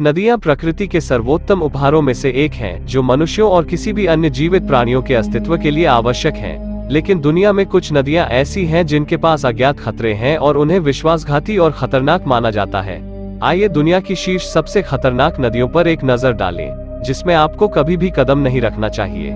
नदियां प्रकृति के सर्वोत्तम उपहारों में से एक हैं, जो मनुष्यों और किसी भी अन्य जीवित प्राणियों के अस्तित्व के लिए आवश्यक हैं। लेकिन दुनिया में कुछ नदियां ऐसी हैं जिनके पास अज्ञात खतरे हैं और उन्हें विश्वासघाती और खतरनाक माना जाता है। आइए दुनिया की शीर्ष सबसे खतरनाक नदियों पर एक नजर डालें, जिसमें आपको कभी भी कदम नहीं रखना चाहिए।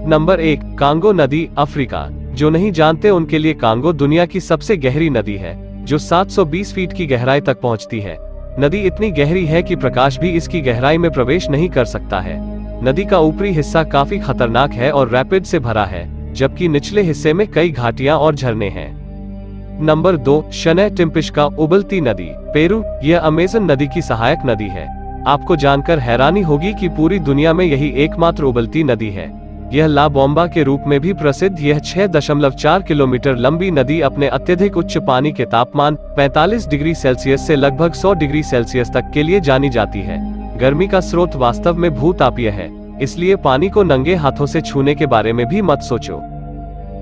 नंबर 1, कांगो नदी, अफ्रीका। जो नहीं जानते उनके लिए कांगो दुनिया की सबसे गहरी नदी है, जो 720 फीट की गहराई तक पहुंचती है। नदी इतनी गहरी है कि प्रकाश भी इसकी गहराई में प्रवेश नहीं कर सकता है। नदी का ऊपरी हिस्सा काफी खतरनाक है और रैपिड से भरा है, जबकि निचले हिस्से में कई घाटियां और झरने हैं। नंबर 2, शनै टिम्पिश्का, उबलती नदी, पेरू। यह अमेज़न नदी की सहायक नदी है। आपको जानकर हैरानी होगी कि पूरी दुनिया में यही एकमात्र उबलती नदी है। यह ला बोम्बा के रूप में भी प्रसिद्ध यह 6.4 किलोमीटर लंबी नदी अपने अत्यधिक उच्च पानी के तापमान 45 डिग्री सेल्सियस से लगभग 100 डिग्री सेल्सियस तक के लिए जानी जाती है। गर्मी का स्रोत वास्तव में भूतापीय है, इसलिए पानी को नंगे हाथों से छूने के बारे में भी मत सोचो।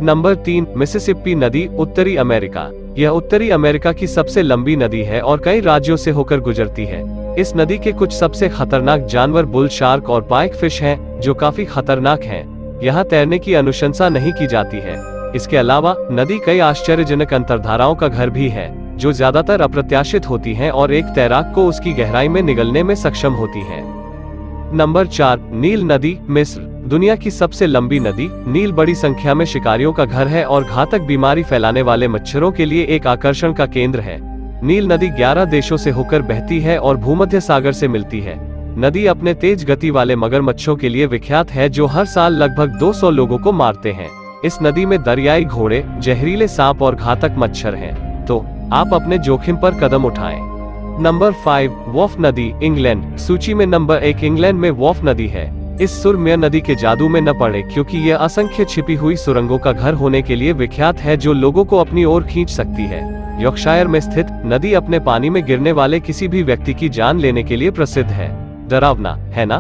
नंबर 3, मिसिसिपी नदी, उत्तरी अमेरिका। यह उत्तरी अमेरिका की सबसे लंबी नदी है और कई राज्यों से होकर गुजरती है। इस नदी के कुछ सबसे खतरनाक जानवर बुल शार्क और पाइक फिश हैं, जो काफी खतरनाक हैं। यहाँ तैरने की अनुशंसा नहीं की जाती है। इसके अलावा नदी कई आश्चर्यजनक अंतर्धाराओं का घर भी है, जो ज्यादातर अप्रत्याशित होती हैं और एक तैराक को उसकी गहराई में निगलने में सक्षम होती हैं। नंबर 4, नील नदी, मिस्र। दुनिया की सबसे लंबी नदी नील बड़ी संख्या में शिकारियों का घर है और घातक बीमारी फैलाने वाले मच्छरों के लिए एक आकर्षण का केंद्र है। नील नदी 11 देशों से होकर बहती है और भूमध्य सागर से मिलती है। नदी अपने तेज गति वाले मगरमच्छों के लिए विख्यात है, जो हर साल लगभग 200 लोगों को मारते हैं। इस नदी में दरियाई घोड़े, जहरीले सांप और घातक मच्छर हैं, तो आप अपने जोखिम पर कदम उठाएं। नंबर 5, वॉफ नदी, इंग्लैंड। सूची में नंबर 1 इंग्लैंड में वॉफ नदी है। इस सुरम्य नदी के जादू में न पड़े, क्योंकि यह असंख्य छिपी हुई सुरंगों का घर होने के लिए विख्यात है, जो लोगों को अपनी ओर खींच सकती है। यॉर्कशायर में स्थित नदी अपने पानी में गिरने वाले किसी भी व्यक्ति की जान लेने के लिए प्रसिद्ध है। डरावना है ना?